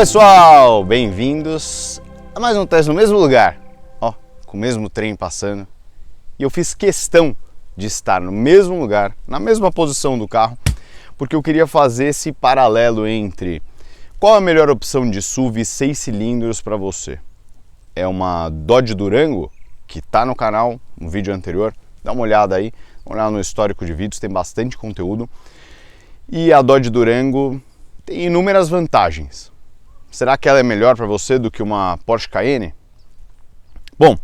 Pessoal, bem-vindos a mais um teste no mesmo lugar, ó, com o mesmo trem passando. E eu fiz questão de estar no mesmo lugar, na mesma posição do carro, porque eu queria fazer esse paralelo entre qual a melhor opção de SUV 6 cilindros para você. É uma Dodge Durango, que está no canal, no vídeo anterior, dá uma olhada aí, olhar no histórico de vídeos, tem bastante conteúdo. E a Dodge Durango tem inúmeras vantagens. Será que ela é melhor para você do que uma Porsche Cayenne? Bom,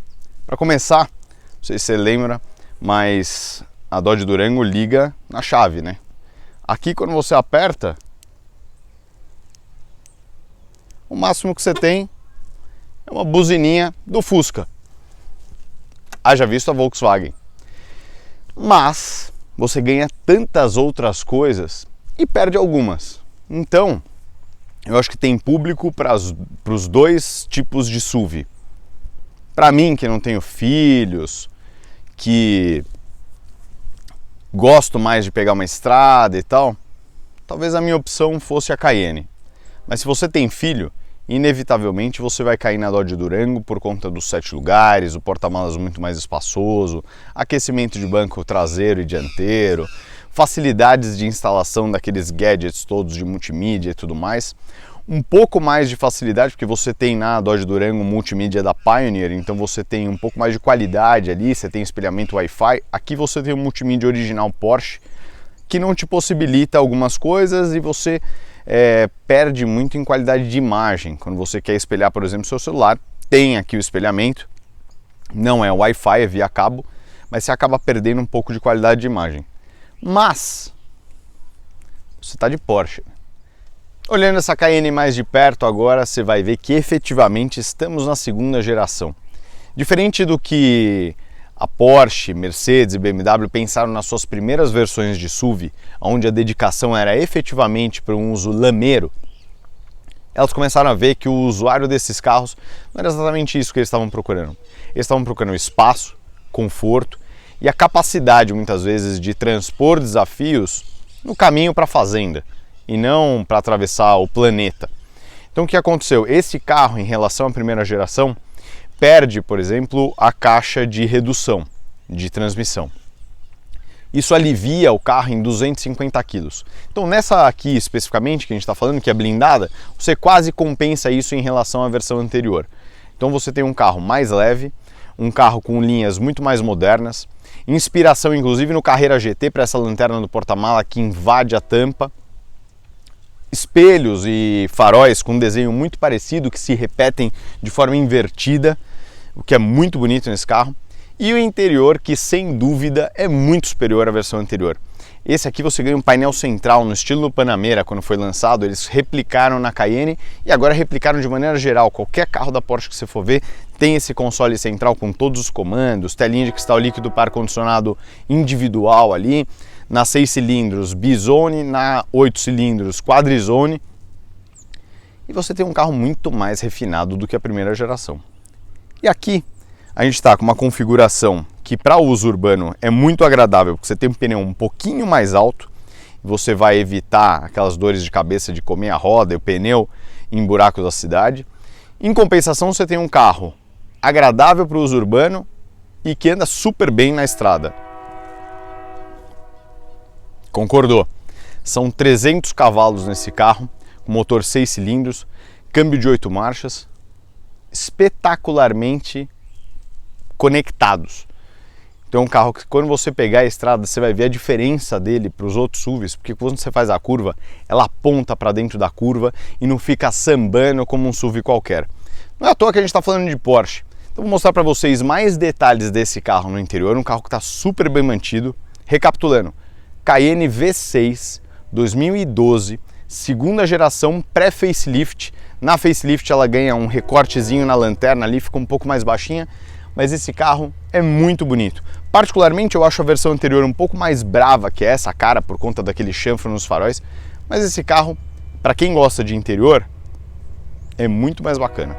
para começar, não sei se você lembra, mas a Dodge Durango liga na chave, né? Aqui quando você aperta, o máximo que você tem é uma buzininha do Fusca. Haja visto a Volkswagen. Mas você ganha tantas outras coisas e perde algumas. Então, eu acho que tem público para os dois tipos de SUV. Para mim, que não tenho filhos, que gosto mais de pegar uma estrada e tal, talvez a minha opção fosse a Cayenne. Mas se você tem filho, inevitavelmente você vai cair na Dodge Durango por conta dos 7 lugares, o porta-malas muito mais espaçoso, aquecimento de banco traseiro e dianteiro, facilidades de instalação daqueles gadgets todos de multimídia e tudo mais. Um pouco mais de facilidade, porque você tem na Dodge Durango multimídia da Pioneer, então você tem um pouco mais de qualidade ali, você tem espelhamento Wi-Fi. Aqui você tem o multimídia original Porsche, que não te possibilita algumas coisas e você perde muito em qualidade de imagem. Quando você quer espelhar, por exemplo, seu celular, tem aqui o espelhamento, não é Wi-Fi, é via cabo, mas você acaba perdendo um pouco de qualidade de imagem. Mas você está de Porsche. Olhando essa Cayenne mais de perto agora, você vai ver que efetivamente estamos na segunda geração. Diferente do que a Porsche, Mercedes e BMW pensaram nas suas primeiras versões de SUV, onde a dedicação era efetivamente para um uso lameiro, elas começaram a ver que o usuário desses carros não era exatamente isso que eles estavam procurando. Eles estavam procurando espaço, conforto e a capacidade, muitas vezes, de transpor desafios no caminho para a fazenda e não para atravessar o planeta. Então o que aconteceu? Esse carro, em relação à primeira geração, perde, por exemplo, a caixa de redução de transmissão. Isso alivia o carro em 250 kg. Então nessa aqui especificamente, que a gente está falando, que é blindada, você quase compensa isso em relação à versão anterior. Então você tem um carro mais leve, um carro com linhas muito mais modernas, inspiração inclusive no Carrera GT para essa lanterna do porta-mala que invade a tampa, espelhos e faróis com um desenho muito parecido que se repetem de forma invertida, o que é muito bonito nesse carro, e o interior que sem dúvida é muito superior à versão anterior. Esse aqui você ganha um painel central no estilo Panamera. Quando foi lançado eles replicaram na Cayenne e agora replicaram de maneira geral. Qualquer carro da Porsche que você for ver tem esse console central com todos os comandos, telinha de cristal líquido para ar-condicionado individual ali, na 6 cilindros Bizone, na 8 cilindros Quadrizone, e você tem um carro muito mais refinado do que a primeira geração. E aqui a gente está com uma configuração que para uso urbano é muito agradável, porque você tem um pneu um pouquinho mais alto, você vai evitar aquelas dores de cabeça de comer a roda e o pneu em buracos da cidade. Em compensação, você tem um carro agradável para o uso urbano e que anda super bem na estrada. Concordou? São 300 cavalos nesse carro, com motor 6 cilindros, câmbio de 8 marchas, espetacularmente conectados. Então é um carro que quando você pegar a estrada você vai ver a diferença dele para os outros SUVs, porque quando você faz a curva, ela aponta para dentro da curva e não fica sambando como um SUV qualquer. Não é à toa que a gente está falando de Porsche. Então vou mostrar para vocês mais detalhes desse carro no interior, um carro que está super bem mantido. Recapitulando, Cayenne V6 2012, segunda geração pré-facelift. Na facelift ela ganha um recortezinho na lanterna ali, fica um pouco mais baixinha, mas esse carro é muito bonito. Particularmente eu acho a versão anterior um pouco mais brava que essa cara, por conta daquele chanfro nos faróis, mas esse carro, para quem gosta de interior, é muito mais bacana.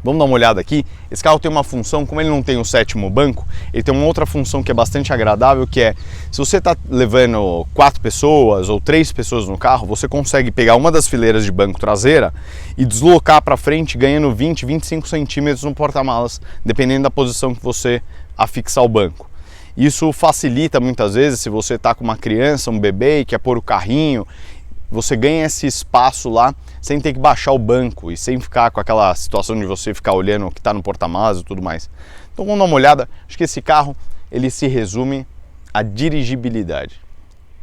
Vamos dar uma olhada aqui. Esse carro tem uma função, como ele não tem o sétimo banco, ele tem uma outra função que é bastante agradável, que é, se você está levando 4 pessoas ou 3 pessoas no carro, você consegue pegar uma das fileiras de banco traseira e deslocar para frente, ganhando 20, 25 centímetros no porta-malas, dependendo da posição que você afixar o banco. Isso facilita muitas vezes, se você está com uma criança, um bebê e quer pôr o carrinho, você ganha esse espaço lá sem ter que baixar o banco e sem ficar com aquela situação de você ficar olhando o que está no porta-malas e tudo mais. Então vamos dar uma olhada. Acho que esse carro ele se resume à dirigibilidade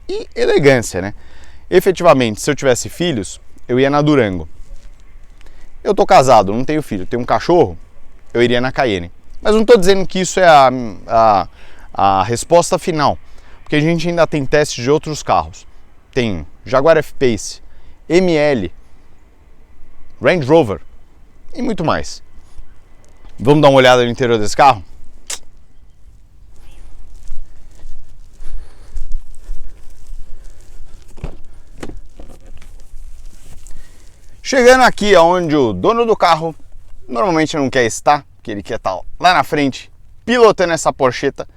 e elegância, né? Efetivamente, se eu tivesse filhos, eu ia na Durango. Eu tô casado, não tenho filho, tenho um cachorro, eu iria na Cayenne. Mas não estou dizendo que isso é a resposta final, porque a gente ainda tem testes de outros carros. Tem Jaguar F-Pace, ML, Range Rover e muito mais. Vamos dar uma olhada no interior desse carro? Chegando aqui onde o dono do carro normalmente não quer estar, porque ele quer estar lá na frente pilotando essa Porcheta,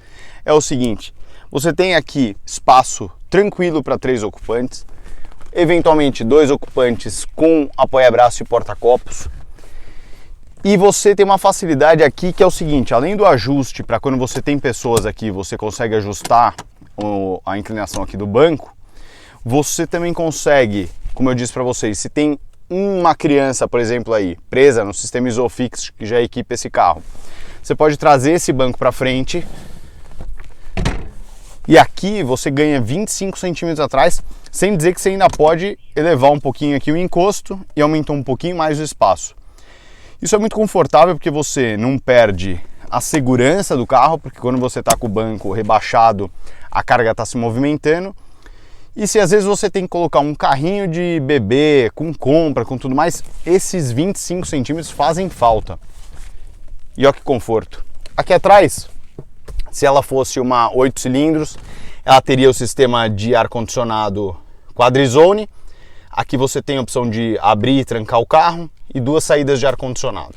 é o seguinte: você tem aqui espaço tranquilo para 3 ocupantes, eventualmente 2 ocupantes com apoia-braço e porta-copos. E você tem uma facilidade aqui que é o seguinte: além do ajuste para quando você tem pessoas aqui, você consegue ajustar a inclinação aqui do banco, você também consegue, como eu disse para vocês, se tem uma criança, por exemplo, aí presa no sistema Isofix que já equipa esse carro, você pode trazer esse banco para frente. E aqui você ganha 25 centímetros atrás, sem dizer que você ainda pode elevar um pouquinho aqui o encosto e aumentar um pouquinho mais o espaço. Isso é muito confortável porque você não perde a segurança do carro, porque quando você está com o banco rebaixado, a carga está se movimentando. E se às vezes você tem que colocar um carrinho de bebê, com compra, com tudo mais, esses 25 centímetros fazem falta. E olha que conforto. Aqui atrás, se ela fosse uma 8 cilindros, ela teria o sistema de ar-condicionado Quadrizone. Aqui você tem a opção de abrir e trancar o carro e 2 saídas de ar-condicionado.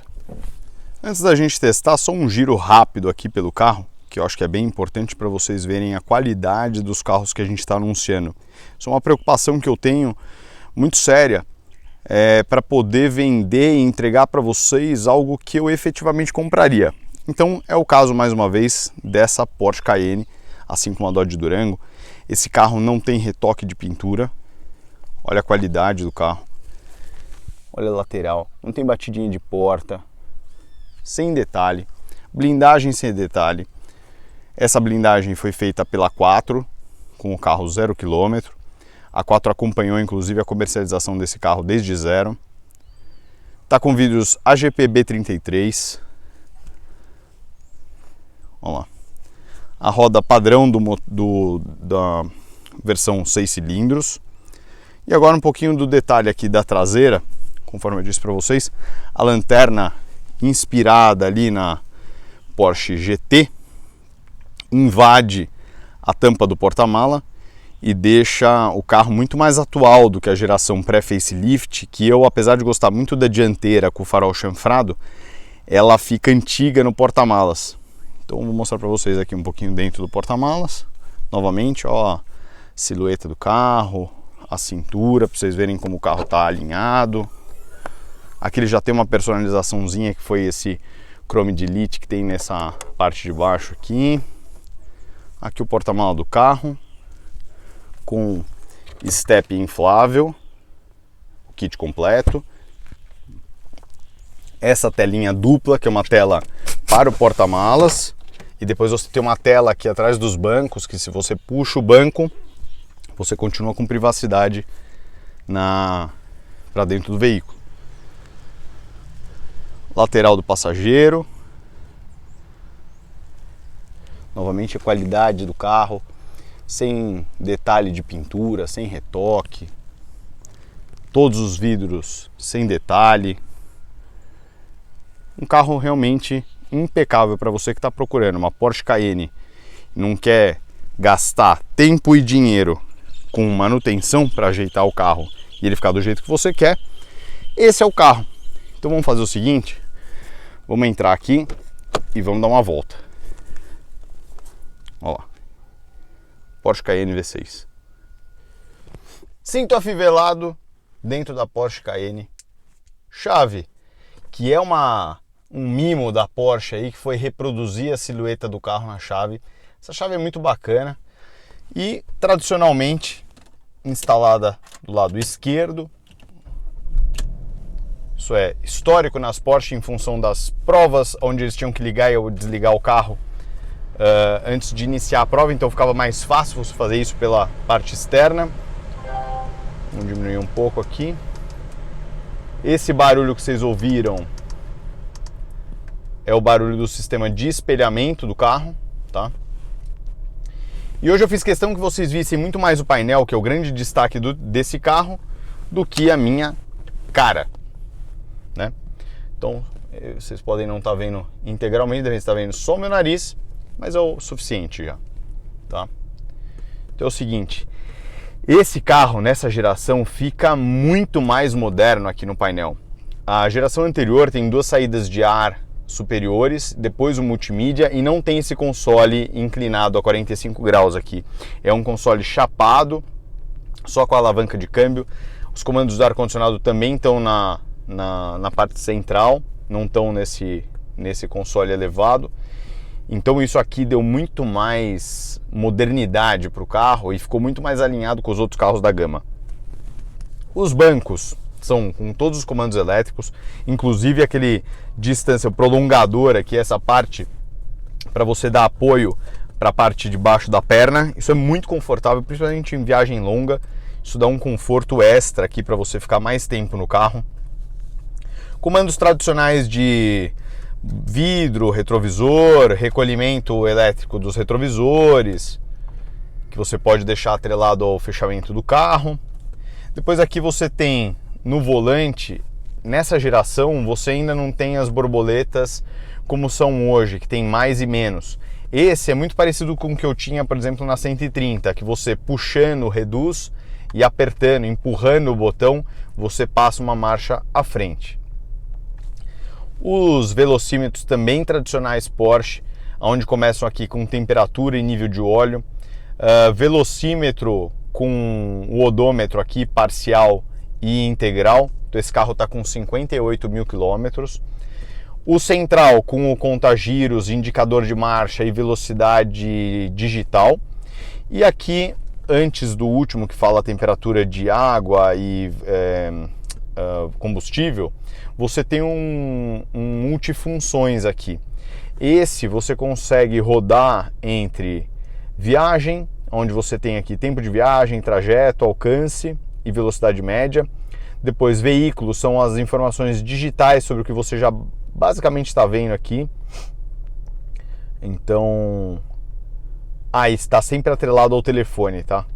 Antes da gente testar, só um giro rápido aqui pelo carro, que eu acho que é bem importante para vocês verem a qualidade dos carros que a gente está anunciando. Isso é uma preocupação que eu tenho muito séria, para poder vender e entregar para vocês algo que eu efetivamente compraria. Então é o caso, mais uma vez, dessa Porsche Cayenne, assim como a Dodge Durango. Esse carro não tem retoque de pintura. Olha a qualidade do carro. Olha a lateral, não tem batidinha de porta, sem detalhe. Blindagem sem detalhe. Essa blindagem foi feita pela Quattro, com o carro 0 km. A Quattro acompanhou inclusive a comercialização desse carro desde zero. Está com vidros AGP B33. Vamos lá. A roda padrão da versão 6 cilindros. E agora um pouquinho do detalhe aqui da traseira, conforme eu disse para vocês. A lanterna inspirada ali na Porsche GT invade a tampa do porta-mala e deixa o carro muito mais atual do que a geração pré-facelift, que eu, apesar de gostar muito da dianteira com o farol chanfrado, ela fica antiga no porta-malas. Então vou mostrar para vocês aqui um pouquinho dentro do porta-malas. Novamente, ó, a silhueta do carro, a cintura, para vocês verem como o carro está alinhado. Aqui ele já tem uma personalizaçãozinha, que foi esse chrome de elite que tem nessa parte de baixo aqui. Aqui o porta-mala do carro, com step inflável, o kit completo. Essa telinha dupla, que é uma tela para o porta-malas. E depois você tem uma tela aqui atrás dos bancos, que se você puxa o banco, você continua com privacidade para dentro do veículo. Lateral do passageiro. Novamente a qualidade do carro, sem detalhe de pintura, sem retoque. Todos os vidros sem detalhe. Um carro realmente impecável para você que está procurando uma Porsche Cayenne, não quer gastar tempo e dinheiro com manutenção para ajeitar o carro e ele ficar do jeito que você quer. Esse é o carro. Então vamos fazer o seguinte: Vamos entrar aqui e vamos dar uma volta. Ó lá. Porsche Cayenne V6. Cinto afivelado dentro da Porsche Cayenne. Chave, que é um mimo da Porsche aí, que foi reproduzir a silhueta do carro na chave. Essa chave é muito bacana e tradicionalmente instalada do lado esquerdo. Isso é histórico nas Porsche em função das provas onde eles tinham que ligar ou desligar o carro antes de iniciar a prova, então ficava mais fácil você fazer isso pela parte externa. Vamos diminuir um pouco aqui. Esse barulho que vocês ouviram é o barulho do sistema de espelhamento do carro, tá? E hoje eu fiz questão que vocês vissem muito mais o painel, que é o grande destaque desse carro, do que a minha cara, né? Então, vocês podem não estar vendo integralmente, devem estar vendo só o meu nariz, mas é o suficiente já, tá? Então é o seguinte, esse carro nessa geração fica muito mais moderno aqui no painel. A geração anterior tem duas saídas de ar superiores, depois o multimídia, e não tem esse console inclinado a 45 graus aqui. É um console chapado, só com a alavanca de câmbio. Os comandos do ar-condicionado também estão na parte central, não estão nesse console elevado. Então isso aqui deu muito mais modernidade para o carro e ficou muito mais alinhado com os outros carros da gama. Os bancos são com todos os comandos elétricos, inclusive aquele distância prolongador aqui, essa parte para você dar apoio para a parte de baixo da perna. Isso é muito confortável, principalmente em viagem longa. Isso dá um conforto extra aqui para você ficar mais tempo no carro. Comandos tradicionais de vidro, retrovisor, recolhimento elétrico dos retrovisores, que você pode deixar atrelado ao fechamento do carro. Depois aqui você tem no volante, nessa geração você ainda não tem as borboletas como são hoje, que tem mais e menos. Esse é muito parecido com o que eu tinha, por exemplo, na 130, que você puxando reduz e apertando, empurrando o botão, você passa uma marcha à frente. Os velocímetros também tradicionais Porsche, onde começam aqui com temperatura e nível de óleo. Velocímetro com o odômetro aqui parcial e integral. Então esse carro está com 58 mil quilômetros. O central com o contagiros, indicador de marcha e velocidade digital. E aqui, antes do último, que fala a temperatura de água e combustível, você tem um multifunções aqui. Esse você consegue rodar entre viagem, onde você tem aqui tempo de viagem, trajeto, alcance e velocidade média. Depois veículos, são as informações digitais sobre o que você já basicamente está vendo aqui. Então, está sempre atrelado ao telefone, tá?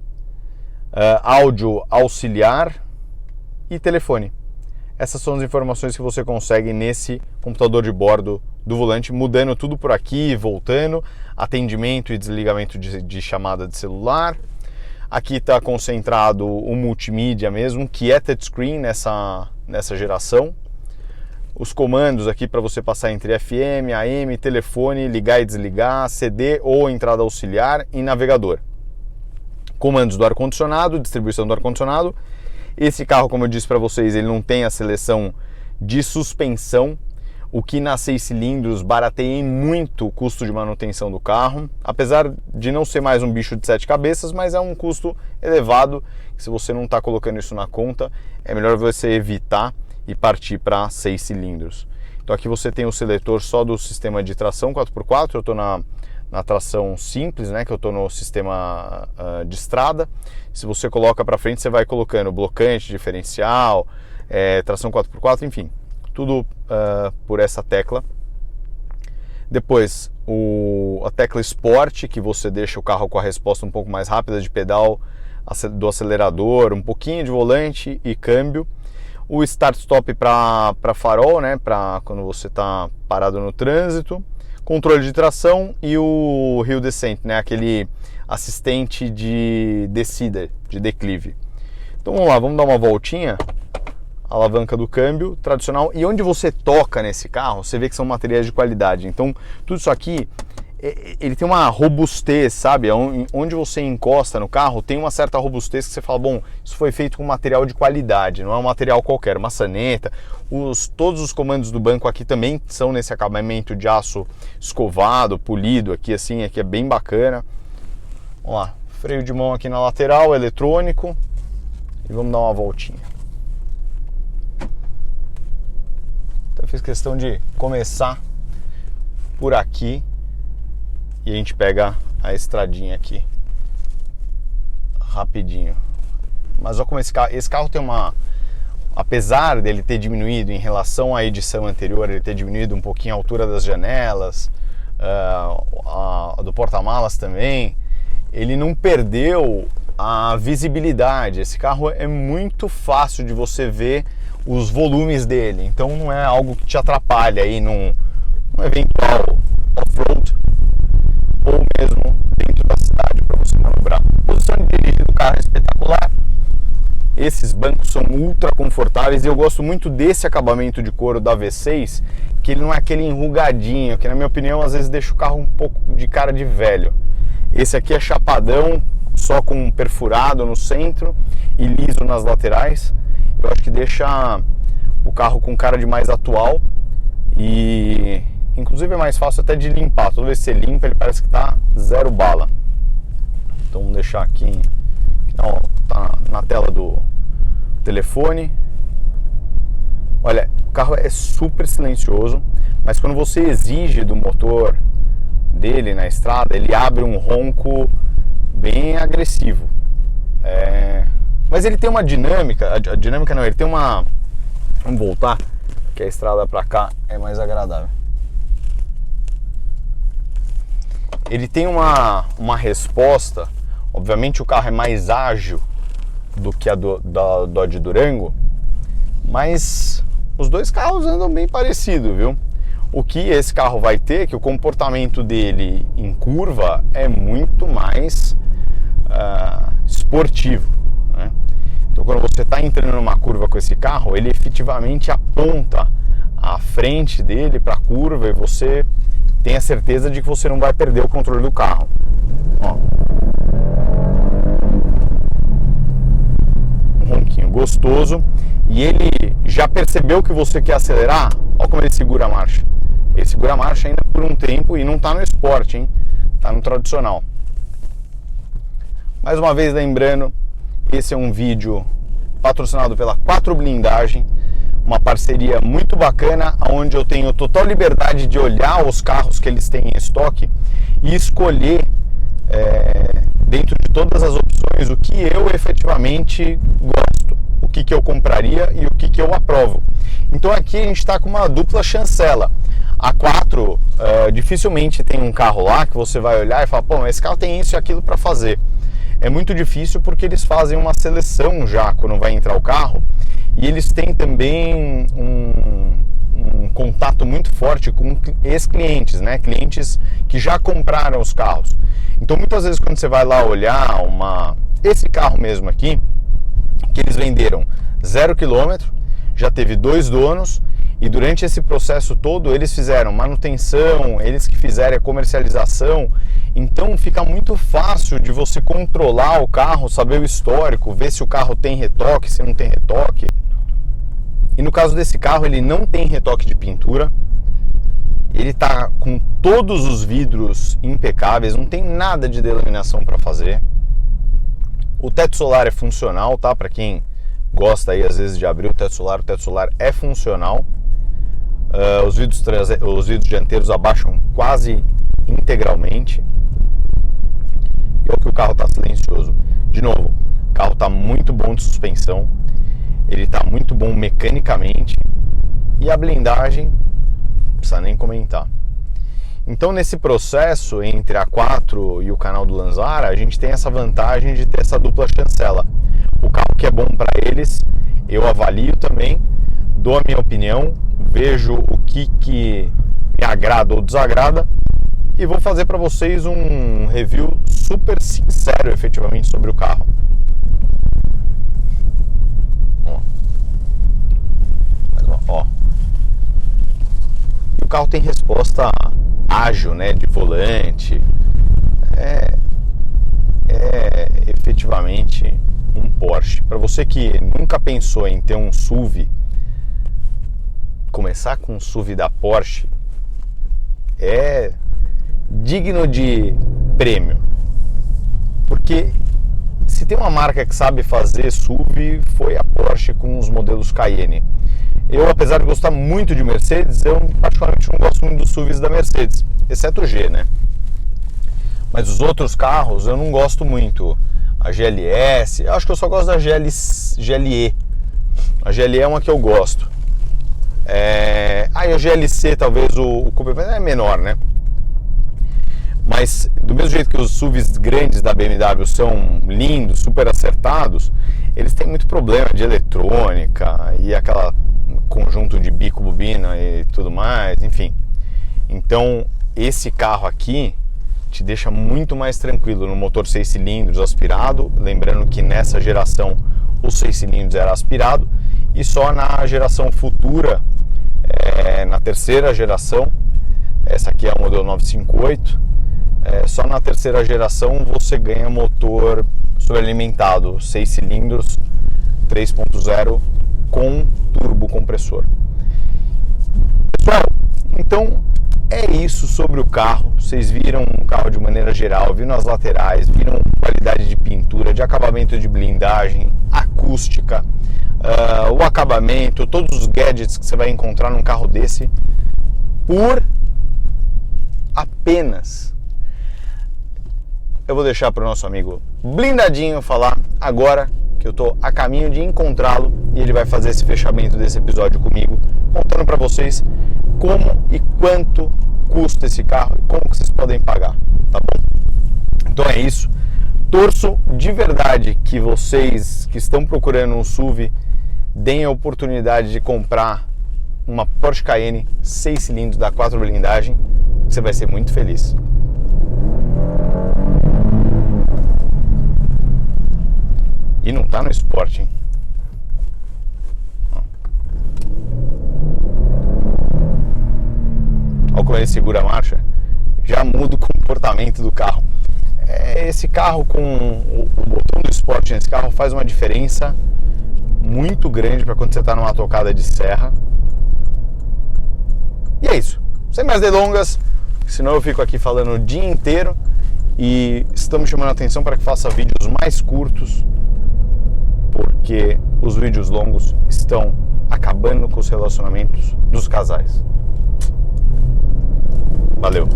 Áudio auxiliar e telefone. Essas são as informações que você consegue nesse computador de bordo do volante, mudando tudo por aqui, voltando, atendimento e desligamento de chamada de celular. Aqui está concentrado o multimídia mesmo, que é touchscreen nessa geração. Os comandos aqui para você passar entre FM, AM, telefone, ligar e desligar, CD ou entrada auxiliar e navegador. Comandos do ar-condicionado, distribuição do ar-condicionado. Esse carro, como eu disse para vocês, ele não tem a seleção de suspensão, o que nas 6 cilindros barateia muito o custo de manutenção do carro, apesar de não ser mais um bicho de 7 cabeças, mas é um custo elevado, que se você não está colocando isso na conta, é melhor você evitar e partir para 6 cilindros. Então aqui você tem o seletor só do sistema de tração 4x4, eu estou na tração simples, né, que eu estou no sistema de estrada. Se você coloca para frente, você vai colocando blocante, diferencial, tração 4x4, enfim, tudo por essa tecla. Depois a tecla Sport, que você deixa o carro com a resposta um pouco mais rápida de pedal, do acelerador, um pouquinho de volante e câmbio. O Start-Stop para farol, né, para quando você está parado no trânsito. Controle de tração e o Hill Descent, né, aquele assistente de descida, de declive. Então vamos lá, vamos dar uma voltinha. alavanca do câmbio tradicional, e onde você toca nesse carro, você vê que são materiais de qualidade. Então, tudo isso aqui, ele tem uma robustez, sabe? Onde você encosta no carro, tem uma certa robustez que você fala, bom, isso foi feito com material de qualidade, não é um material qualquer, maçaneta. Todos os comandos do banco aqui também são nesse acabamento de aço escovado, polido aqui, assim, aqui é bem bacana. Vamos lá, freio de mão aqui na lateral, eletrônico, e vamos dar uma voltinha. Então eu fiz questão de começar por aqui e a gente pega a estradinha aqui rapidinho. Mas olha como esse carro tem uma... Apesar dele ter diminuído em relação à edição anterior, ele ter diminuído um pouquinho a altura das janelas, do porta-malas também, ele não perdeu a visibilidade. Esse carro é muito fácil de você ver os volumes dele, então não é algo que te atrapalha aí num eventual off-road ou mesmo dentro da cidade para você manobrar. A posição de dirigir do carro é espetacular. Esses bancos são ultra confortáveis e eu gosto muito desse acabamento de couro da V6, que ele não é aquele enrugadinho, que na minha opinião às vezes deixa o carro um pouco de cara de velho. Esse aqui é chapadão, só com um perfurado no centro e liso nas laterais. Eu acho que deixa o carro com cara de mais atual e inclusive é mais fácil até de limpar. Toda vez que você limpa ele parece que tá zero bala. Então vamos deixar aqui, não, tá na tela do telefone. Olha, o carro é super silencioso, mas quando você exige do motor dele na estrada, ele abre um ronco bem agressivo. Mas ele tem uma dinâmica, a dinâmica não, ele tem uma... Vamos voltar, que a estrada pra cá é mais agradável. Ele tem uma resposta, obviamente o carro é mais ágil do que a da Dodge Durango, mas os dois carros andam bem parecido, viu? O que esse carro vai ter, que o comportamento dele em curva é muito mais esportivo, né? Então quando você está entrando numa curva com esse carro, ele efetivamente aponta a frente dele para a curva e você tem a certeza de que você não vai perder o controle do carro. Ó. Um ronquinho gostoso. E ele já percebeu que você quer acelerar? Olha como ele segura a marcha. Ele segura a marcha ainda por um tempo e não está no Sport, hein? Está no tradicional. Mais uma vez lembrando, esse é um vídeo patrocinado pela 4 Blindagem, uma parceria muito bacana, onde eu tenho total liberdade de olhar os carros que eles têm em estoque e escolher dentro de todas as opções o que eu efetivamente gosto, o que eu compraria e o que eu aprovo. Então aqui a gente está com uma dupla chancela. A 4 dificilmente tem um carro lá que você vai olhar e falar, pô, esse carro tem isso e aquilo para fazer. É muito difícil porque eles fazem uma seleção já quando vai entrar o carro e eles têm também um contato muito forte com ex-clientes, né? Clientes que já compraram os carros. Então muitas vezes quando você vai lá olhar esse carro mesmo aqui, que eles venderam 0 km, já teve 2 donos e durante esse processo todo eles fizeram manutenção, eles que fizeram a comercialização. Então fica muito fácil de você controlar o carro, saber o histórico, ver se o carro tem retoque, se não tem retoque. E no caso desse carro ele não tem retoque de pintura, ele está com todos os vidros impecáveis, não tem nada de delaminação para fazer. O teto solar é funcional, tá? Para quem gosta aí às vezes de abrir o teto solar é funcional. Os vidros dianteiros abaixam quase integralmente. E olha que o carro está silencioso. De novo, o carro está muito bom de suspensão, ele está muito bom mecanicamente e a blindagem não precisa nem comentar. Então nesse processo entre a 4 e o canal do Lanzara, a gente tem essa vantagem de ter essa dupla chancela. O carro que é bom para eles, eu avalio também, dou a minha opinião, vejo o que me agrada ou desagrada e vou fazer para vocês um review super sincero efetivamente sobre o carro. ó. E o carro tem resposta ágil, né, de volante. É efetivamente um Porsche. Para você que nunca pensou em ter um SUV, começar com um SUV da Porsche é digno de prêmio. Porque se tem uma marca que sabe fazer SUV, foi a Porsche com os modelos Cayenne. Eu, apesar de gostar muito de Mercedes, eu particularmente não gosto muito dos SUVs da Mercedes, exceto o G, né? Mas os outros carros eu não gosto muito. A GLS, eu acho que eu só gosto da GLE. A GLE é uma que eu gosto. E a GLC talvez o Coupe é menor, né? Mas do mesmo jeito que os SUVs grandes da BMW são lindos, super acertados, eles têm muito problema de eletrônica e aquela conjunto de bico, bobina e tudo mais, enfim. Então esse carro aqui te deixa muito mais tranquilo no motor 6 cilindros aspirado, lembrando que nessa geração o 6 cilindros era aspirado, e só na geração futura, na terceira geração, essa aqui é o modelo 958, só na terceira geração você ganha motor sobrealimentado, 6 cilindros, 3.0 com turbo compressor. Pessoal, então é isso sobre o carro. Vocês viram o carro de maneira geral, viram as laterais, viram qualidade de pintura, de acabamento de blindagem, acústica, o acabamento, todos os gadgets que você vai encontrar num carro desse por apenas... Eu vou deixar para o nosso amigo Blindadinho falar agora que eu estou a caminho de encontrá-lo e ele vai fazer esse fechamento desse episódio comigo, contando para vocês como e quanto custa esse carro e como que vocês podem pagar, tá bom? Então é isso. Torço de verdade que vocês que estão procurando um SUV deem a oportunidade de comprar uma Porsche Cayenne 6 cilindros da 4 blindagem, você vai ser muito feliz. E não tá no Sport, hein? Olha como ele segura a marcha. Já muda o comportamento do carro. Esse carro com o botão do Sport nesse carro faz uma diferença muito grande para quando você está numa tocada de serra. E é isso. Sem mais delongas, senão eu fico aqui falando o dia inteiro. E estamos chamando a atenção para que faça vídeos mais curtos, porque os vídeos longos estão acabando com os relacionamentos dos casais. Valeu!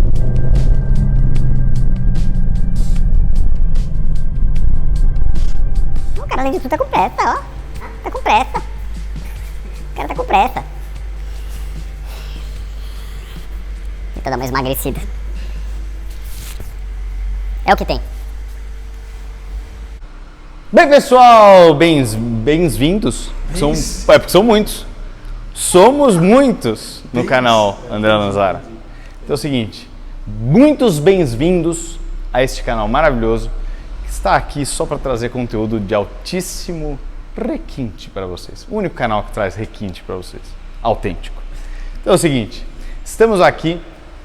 O cara, além de tudo, tá com pressa, ó. Tá com pressa. O cara tá com pressa. Tenta dar uma emagrecida. É o que tem. Bem, pessoal, bem-vindos. Porque são muitos. Somos muitos no canal André Lanzara. Então é o seguinte, muitos bem-vindos a este canal maravilhoso que está aqui só para trazer conteúdo de altíssimo requinte para vocês. O único canal que traz requinte para vocês, autêntico. Então é o seguinte, estamos aqui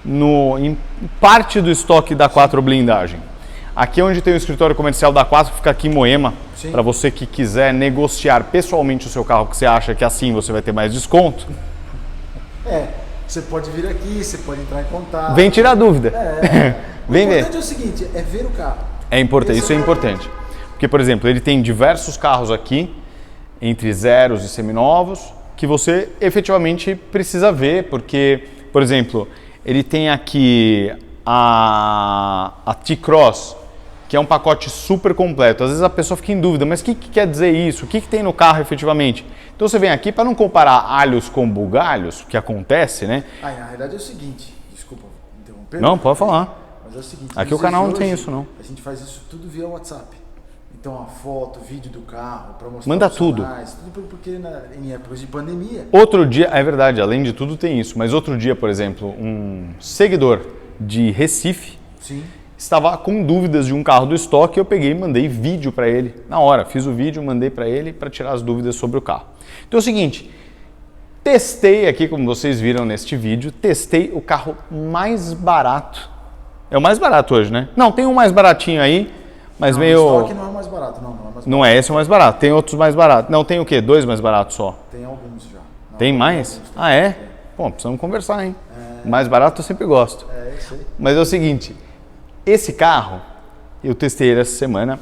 em parte do estoque da 4 blindagem. Aqui é onde tem o escritório comercial da 4, que fica aqui em Moema, para você que quiser negociar pessoalmente o seu carro, que você acha que assim você vai ter mais desconto. Você pode vir aqui, você pode entrar em contato. Vem tirar dúvida. Vem ver. O importante é o seguinte, é ver o carro. É importante, isso é importante. Porque, por exemplo, ele tem diversos carros aqui, entre zeros e seminovos, que você efetivamente precisa ver, porque, por exemplo, ele tem aqui a T-Cross, que é um pacote super completo. Às vezes a pessoa fica em dúvida, mas o que quer dizer isso? O que tem no carro efetivamente? Então você vem aqui para não comparar alhos com bugalhos, que acontece, né? Na realidade é o seguinte, desculpa interromper. Não, pode falar. Mas é o seguinte, aqui o canal não tem isso, não. A gente faz isso tudo via WhatsApp. Então a foto, vídeo do carro, para mostrar manda os tudo. canais, tudo porque em épocas de pandemia. Outro dia, é verdade, além de tudo tem isso, mas outro dia, por exemplo, um seguidor de Recife estava com dúvidas de um carro do estoque, eu peguei e mandei vídeo para ele na hora, fiz o vídeo, mandei para ele para tirar as dúvidas sobre o carro. Então é o seguinte, Testei aqui, como vocês viram neste vídeo, testei o carro mais barato. É o mais barato hoje, né? Não, tem um mais baratinho aí, mas não, meio... O estoque não é o mais barato, não é o mais barato. Não é esse o mais barato, tem outros mais baratos. Não, tem o quê? 2 mais baratos só? Tem alguns já. Não, Tem mais? Alguns, Ah, é? Bom, precisamos conversar, hein? Mais barato eu sempre gosto. eu sei. Mas é o seguinte, esse carro, eu testei ele essa semana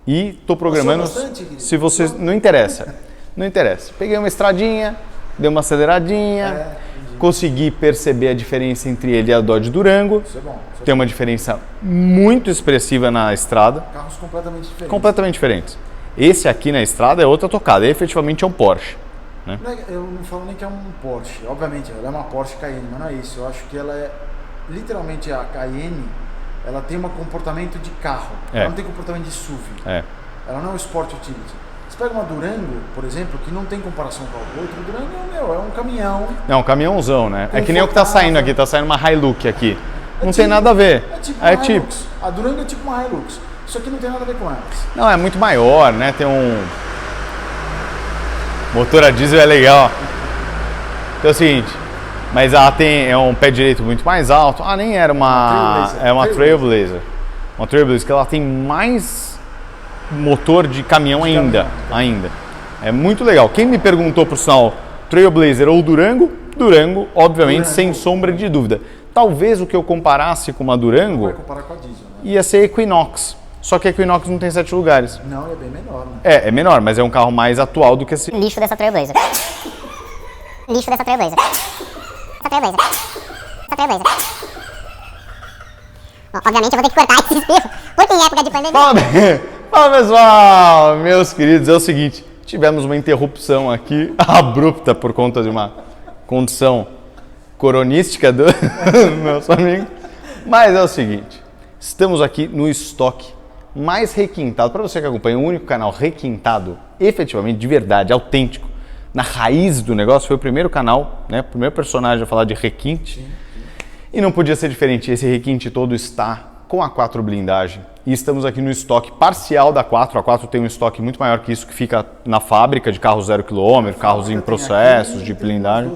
e estou programando... bastante? Se vocês... Não interessa, não interessa. Peguei uma estradinha, dei uma aceleradinha, consegui perceber a diferença entre ele e a Dodge Durango. Isso é bom. Tem uma diferença muito expressiva na estrada. Carros completamente diferentes. Completamente diferentes. Esse aqui na estrada é outra tocada, efetivamente é um Porsche. Né? Eu não falo nem que é um Porsche. Obviamente, ela é uma Porsche Cayenne, mas não é isso. Eu acho que ela é... Literalmente, a Cayenne, ela tem um comportamento de carro. Ela não tem comportamento de SUV. Ela não é um Sport Utility. Você pega uma Durango, por exemplo, que não tem comparação com a outra. O Durango é um caminhão. É um caminhãozão, né? É que nem o que tá saindo aqui, tá saindo uma Hilux aqui. Não tem nada a ver. É tipo uma Hilux. A Durango é tipo uma Hilux. Isso aqui não tem nada a ver com elas. Não, é muito maior, né? Tem um... Motor a diesel é legal. Então é o seguinte, mas ela tem um pé direito muito mais alto. Ah, nem era uma... É uma Trailblazer. Uma Trailblazer que ela tem mais motor de caminhão ainda. É muito legal. Quem me perguntou por sinal Trailblazer ou Durango? Durango, obviamente, sem sombra de dúvida. Talvez o que eu comparasse com uma Durango... Vai comparar com a diesel, né? Ia ser Equinox. Só que a Equinox não tem 7 lugares. Não, é bem menor, né? É menor, mas é um carro mais atual do que esse. Lixo dessa Trailblazer. Lixo dessa Trailblazer. Essa Trailblazer. Essa Trailblazer. Bom, obviamente eu vou ter que cortar esse espirro, porque em época de pandemia... Fala pessoal, meus queridos, é o seguinte, tivemos uma interrupção aqui abrupta por conta de uma condição coronística do nosso amigo, mas é o seguinte, estamos aqui no estoque mais requintado, para você que acompanha, o único canal requintado, efetivamente, de verdade, autêntico, na raiz do negócio, foi o primeiro canal, né, o primeiro personagem a falar de requinte, e não podia ser diferente, esse requinte todo está com a 4 blindagem, e estamos aqui no estoque parcial da 4, a 4 tem um estoque muito maior que isso, que fica na fábrica de carros 0 km, carros em processos de blindagem.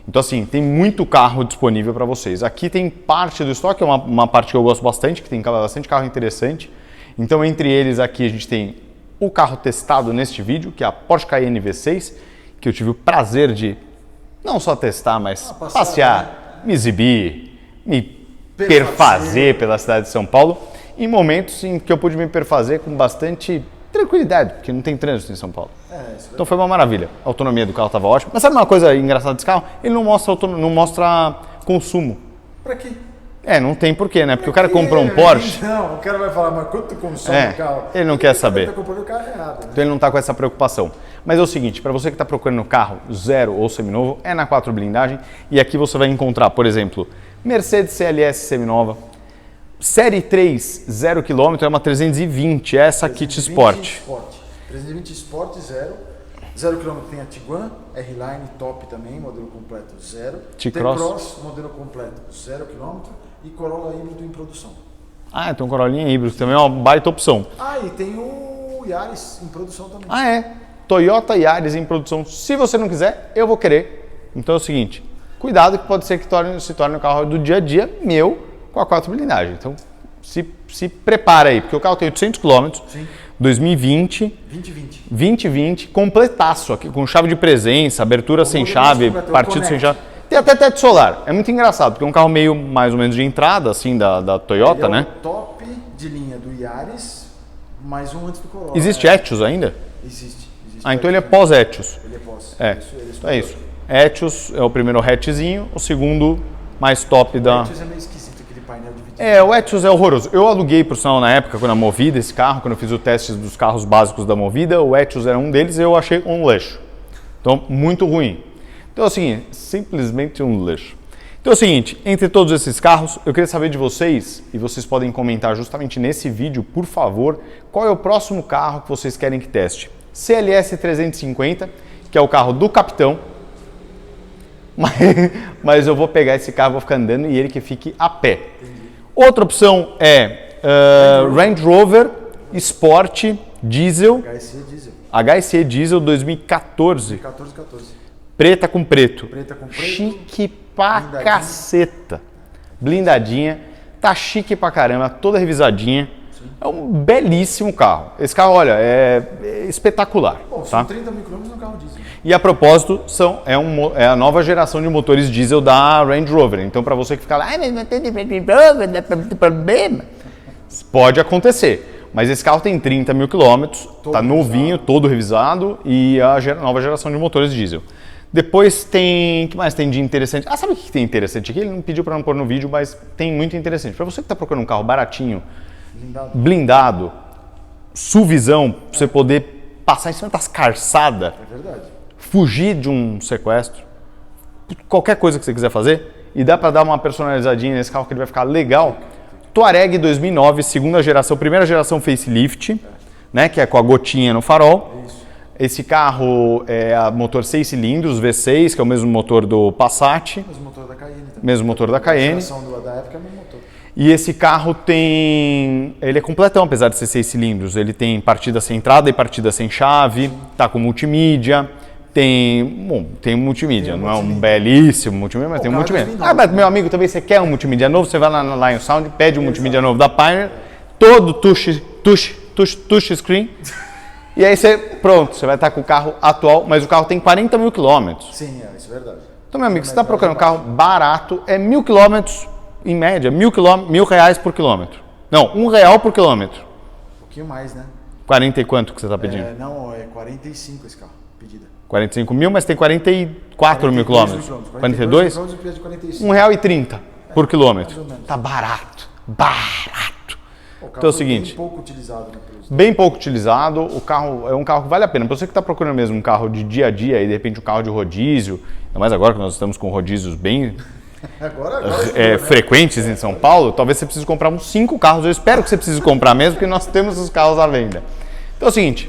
Então assim, tem muito carro disponível para vocês. Aqui tem parte do estoque, é uma parte que eu gosto bastante, que tem bastante carro interessante. Então entre eles aqui a gente tem o carro testado neste vídeo, que é a Porsche Cayenne V6, que eu tive o prazer de não só testar, mas passear, me exibir, me perfazer pela cidade de São Paulo, em momentos em que eu pude me perfazer com bastante tranquilidade, porque não tem trânsito em São Paulo. Então foi uma maravilha. A autonomia do carro estava ótima. Mas sabe uma coisa engraçada desse carro? Ele não mostra consumo. Pra quê? Não tem porquê, né? Porque o cara comprou um Porsche... Não, o cara vai falar, mas quanto consome o carro? Ele não quer saber. Ele tá comprando o carro errado, né? Então ele não está com essa preocupação. Mas é o seguinte, para você que está procurando carro zero ou seminovo, é na 4 blindagem. E aqui você vai encontrar, por exemplo, Mercedes CLS seminova, Série 3 0 km, é uma 320, essa Kit Sport. 320 Sport 0 km tem a Tiguan, R-Line top também, modelo completo 0. T-Cross, modelo completo 0 km e Corolla híbrido em produção. Ah, tem um Corollinha híbrido, também é uma baita opção. Ah, e tem o Yaris em produção também. Ah, é? Toyota Yaris em produção. Se você não quiser, eu vou querer. Então é o seguinte, cuidado que pode ser que se torne um carro do dia a dia meu com a 4 blindagem. Então se prepara aí, porque o carro tem 800 km, Sim. 2020, completaço aqui, com chave de presença, abertura sem chave, partido sem chave. Tem até teto solar. É muito engraçado, porque é um carro meio mais ou menos de entrada, assim, da Toyota, né? É o top de linha do Yaris, mais um antes do Corolla. Existe Etios ainda? Existe. Ah, então ele é pós-Etios. Ele é pós. É isso. Etios é o primeiro hatchzinho, o segundo mais top da... O Etios é meio esquisito, aquele painel dividido. O Etios é horroroso. Eu aluguei, por sinal, na época, quando a Movida, esse carro, quando eu fiz o teste dos carros básicos da Movida, o Etios era um deles e eu achei um lixo. Então, muito ruim. Então é o seguinte, simplesmente um lixo. Então é o seguinte, entre todos esses carros, eu queria saber de vocês, e vocês podem comentar justamente nesse vídeo, por favor, qual é o próximo carro que vocês querem que teste. CLS 350, que é o carro do capitão, mas eu vou pegar esse carro, vou ficar andando e ele que fique a pé. Outra opção é Range Rover Sport Diesel, HSE Diesel. HSE Diesel 2014. 14. Preta com preto. Preta com preto. Chique pra Blindadinha. caceta. Blindadinha. Tá chique pra caramba, toda revisadinha. Sim. É um belíssimo carro. Esse carro, olha, é espetacular. Bom, tá? são 30 mil quilômetros no carro diesel. E a propósito, é a nova geração de motores diesel da Range Rover. Então, para você que fica lá, mas não tem Range Rover, não tem problema. Pode acontecer. Mas esse carro tem 30 mil quilômetros, tá novinho, todo revisado e a nova geração de motores diesel. Depois tem... O que mais tem de interessante? Ah, sabe o que tem interessante aqui? Ele não pediu para não pôr no vídeo, mas tem muito interessante. Para você que está procurando um carro baratinho, blindado, SUVzão, pra você poder passar em cima das calçadas, É verdade. fugir de um sequestro, qualquer coisa que você quiser fazer, e dá para dar uma personalizadinha nesse carro que ele vai ficar legal. Touareg 2009, segunda geração, primeira geração facelift, né, que é com a gotinha no farol. Isso. Esse carro é a motor 6 cilindros, V6, que é o mesmo motor do Passat. Mesmo motor da Cayenne também. Mesmo motor da Cayenne. A geração da época é o mesmo motor. E esse carro tem... Ele é completão, apesar de ser 6 cilindros. Ele tem partida sem entrada e partida sem chave. Tá com multimídia. Tem multimídia. Não é um belíssimo multimídia, mas tem um multimídia. Ah, mas meu amigo, também você quer um multimídia novo? Você vai lá na Lion Sound, pede um multimídia novo da Pioneer. Todo touch screen. E aí você vai estar com o carro atual, mas o carro tem 40 mil quilômetros. Sim, isso é verdade. Então, meu amigo, você está procurando um carro barato, é 1.000 quilômetros, em média, R$1.000 por quilômetro. Não, R$1 por quilômetro. Um pouquinho mais, né? 40 e quanto que você está pedindo? Não, é 45 esse carro, pedida. 45 mil, mas tem 44 mil quilômetros. 42? R$1,30 por quilômetro. Tá barato, barato. Então é o seguinte, bem pouco utilizado, né? bem pouco utilizado, o carro é um carro que vale a pena. Para você que está procurando mesmo um carro de dia a dia e de repente um carro de rodízio, ainda mais agora que nós estamos com rodízios bem frequentes em São Paulo, talvez você precise comprar uns 5 carros. Eu espero que você precise comprar mesmo, porque nós temos os carros à venda. Então é o seguinte,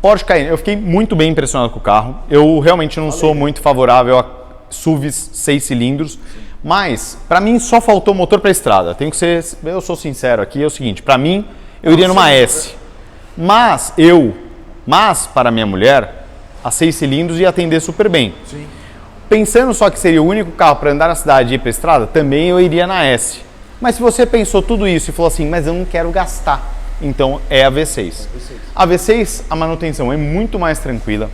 Porsche Cayenne, eu fiquei muito bem impressionado com o carro. Eu realmente não sou muito favorável a SUVs 6 cilindros. Mas, para mim, só faltou motor para estrada. Eu sou sincero aqui, é o seguinte, para mim, eu iria numa S. Mas, para minha mulher, a 6 cilindros ia atender super bem. Sim. Pensando só que seria o único carro para andar na cidade e ir para estrada, também eu iria na S. Mas se você pensou tudo isso e falou assim, mas eu não quero gastar, então é a V6. A V6, a manutenção é muito mais tranquila.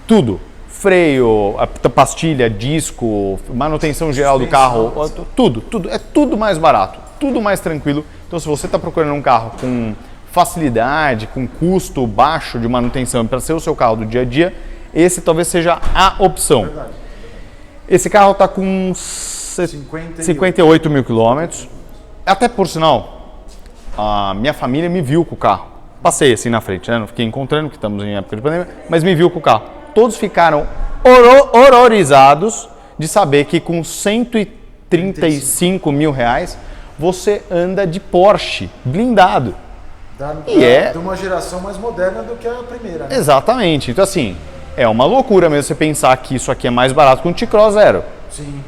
Tudo. Freio, pastilha, disco, manutenção geral do carro, tudo. É tudo mais barato, tudo mais tranquilo. Então, se você está procurando um carro com facilidade, com custo baixo de manutenção para ser o seu carro do dia a dia, esse talvez seja a opção. Verdade. Esse carro está com 58 mil quilômetros. Até por sinal, a minha família me viu com o carro. Passei assim na frente, né? Não fiquei encontrando, porque estamos em época de pandemia, mas me viu com o carro. Todos ficaram horrorizados de saber que com 135 mil reais você anda de Porsche blindado. De uma geração mais moderna do que a primeira. Né? Exatamente. Então assim, é uma loucura mesmo você pensar que isso aqui é mais barato que um T-Cross Zero. Sim,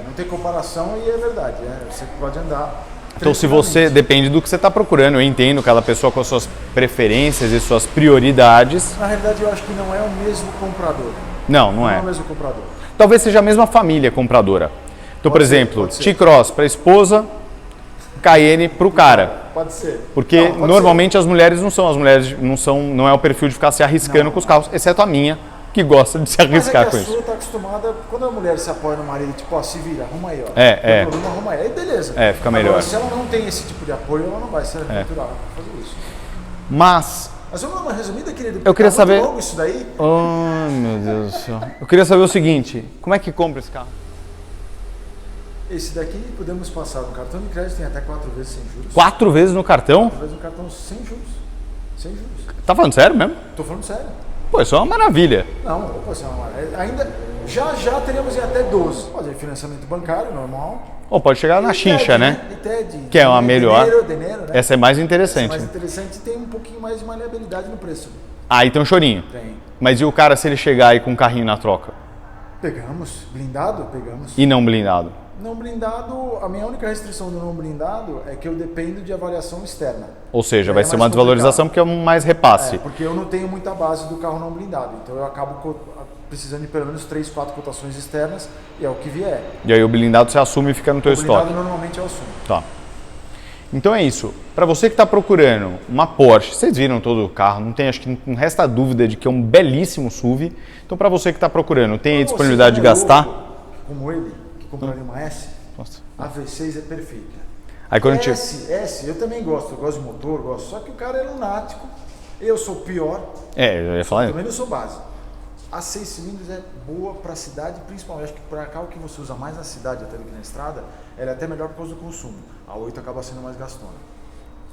não tem comparação e é verdade. Você pode andar. Então se você, depende do que você está procurando, eu entendo cada pessoa com as suas preferências e suas prioridades. Na realidade eu acho que não é o mesmo comprador. Não é. o mesmo comprador. Talvez seja a mesma família compradora. Então, por exemplo, T-Cross para a esposa, Cayenne para o cara. Pode ser. Porque normalmente as mulheres não é o perfil de ficar se arriscando com os carros, exceto a minha, que gosta de se arriscar com isso. Mas a sua tá acostumada, quando a mulher se apoia no marido, tipo, se vira, arruma aí, ó. Tem problema, arruma aí, beleza. Fica melhor. Agora, se ela não tem esse tipo de apoio, ela não vai ser aventurada pra fazer isso. Mas vamos dar uma resumida, querido? Eu queria saber... longo isso daí. Oh, meu Deus do céu. Eu queria saber o seguinte, como é que compra esse carro? Esse daqui podemos passar no cartão de crédito, tem até 4 vezes sem juros. 4 vezes no cartão? 4 vezes no cartão sem juros. Sem juros. Tá falando sério mesmo? Tô falando sério. Pô, isso é uma maravilha. Não, opa, isso é uma maravilha. Ainda, já teríamos em até 12. Pode ser financiamento bancário, normal. Ou pode chegar na chincha, né? TED, que é uma melhor. Dinheiro, né? Essa é mais interessante. Essa é mais interessante e tem um pouquinho mais de maleabilidade no preço. Aí tem um chorinho. Tem. Mas e o cara se ele chegar aí com um carrinho na troca? Pegamos. Blindado? Pegamos. E não blindado? Não blindado, a minha única restrição do não blindado é que eu dependo de avaliação externa. Ou seja, vai ser uma desvalorização porque é mais repasse. Porque eu não tenho muita base do carro não blindado, então eu acabo precisando de pelo menos 3, 4 cotações externas e é o que vier. E aí o blindado você assume e fica no teu estoque. O blindado normalmente eu assumo. Tá. Então é isso. Para você que está procurando uma Porsche, vocês viram todo o carro, não tem, acho que não resta dúvida de que é um belíssimo SUV. Então para você que está procurando, tem a disponibilidade de gastar? Como ele, que compraria uma S, nossa, a V6 é perfeita. Aí quando S, eu também gosto, eu gosto de motor, gosto, só que o cara é lunático, eu sou pior. Eu ia falar. Também não sou base. A 6 cilindros é boa para a cidade, principalmente, acho que para carro que você usa mais na cidade até do que na estrada, ela é até melhor por causa do consumo. A 8 acaba sendo mais gastona.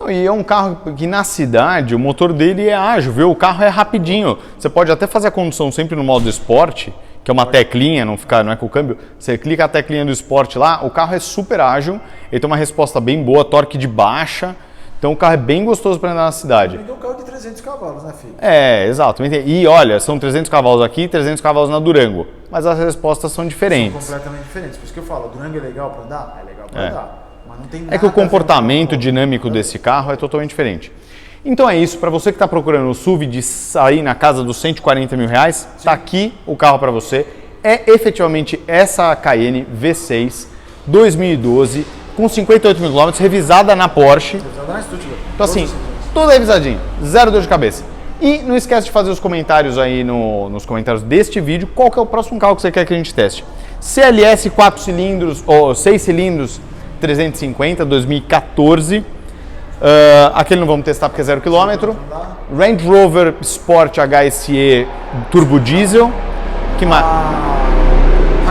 E é um carro que na cidade o motor dele é ágil, viu? O carro é rapidinho. Você pode até fazer a condução sempre no modo esporte, que é uma teclinha, não é com o câmbio. Você clica a teclinha do esporte lá, o carro é super ágil, ele tem uma resposta bem boa, torque de baixa. Então o carro é bem gostoso para andar na cidade. Ele é um carro de 300 cavalos, né, filho? Exato. E olha, são 300 cavalos aqui e 300 cavalos na Durango. Mas as respostas são diferentes. São completamente diferentes. Por isso que eu falo, a Durango é legal para andar? É legal para andar. Mas não tem nada. É que o comportamento dinâmico desse carro é totalmente diferente. Então é isso. Para você que está procurando o SUV de sair na casa dos 140 mil reais, está aqui o carro para você. É efetivamente essa Cayenne V6 2012. Com 58 mil quilômetros, revisada na Porsche. Revisada na Stuttgart. Então assim, tudo revisadinho, zero dor de cabeça. E não esquece de fazer os comentários aí nos comentários deste vídeo, qual que é o próximo carro que você quer que a gente teste. CLS 4 cilindros, ou 6 cilindros, 350, 2014. Aquele não vamos testar porque é 0 km. Range Rover Sport HSE Turbo Diesel. Que mais?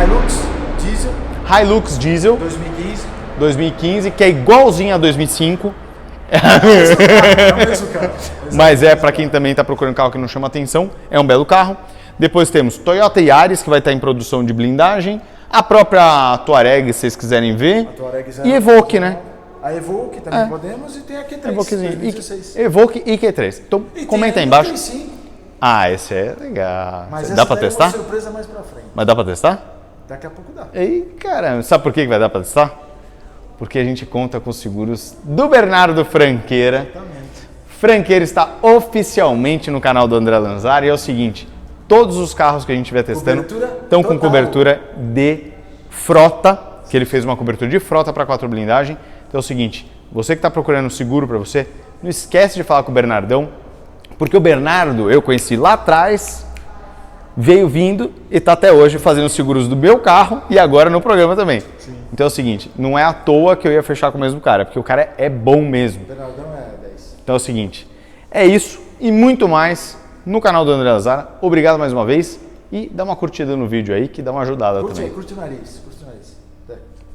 Hilux Diesel. Hilux Diesel. 2015, que é igualzinho a 2005. Mas para quem também está procurando um carro que não chama atenção, é um belo carro. Depois temos Toyota Yaris, que vai estar em produção de blindagem. A própria Touareg, se vocês quiserem ver. E Evoque, né? A Evoque também podemos, e tem a Q3. Evoque e Q3. Então comenta aí embaixo. Esse é legal. Mas dá para testar? É uma surpresa mais pra frente. Mas dá para testar? Daqui a pouco dá. Ei, caramba. Sabe por que vai dar para testar? Porque a gente conta com os seguros do Bernardo Franqueira. Exatamente. Franqueira está oficialmente no canal do André Lanzar e é o seguinte, todos os carros que a gente estiver testando estão com cobertura de frota, que ele fez uma cobertura de frota para 4 blindagem. Então é o seguinte, você que está procurando seguro para você, não esquece de falar com o Bernardão, porque o Bernardo eu conheci lá atrás, veio vindo e está até hoje fazendo seguros do meu carro e agora no programa também. Sim. Então é o seguinte, não é à toa que eu ia fechar com o mesmo cara, porque o cara é bom mesmo. O Bernardão é 10. Então é o seguinte, é isso e muito mais no canal do André Lanzar. Obrigado mais uma vez e dá uma curtida no vídeo aí que dá uma ajudada também. Curte o nariz, curte o nariz.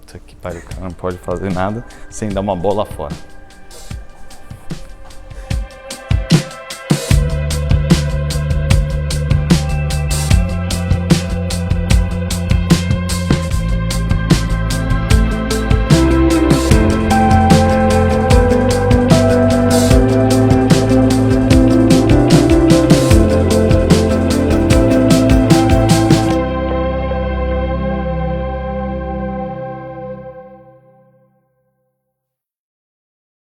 Isso aqui, pai, o cara não pode fazer nada sem dar uma bola fora.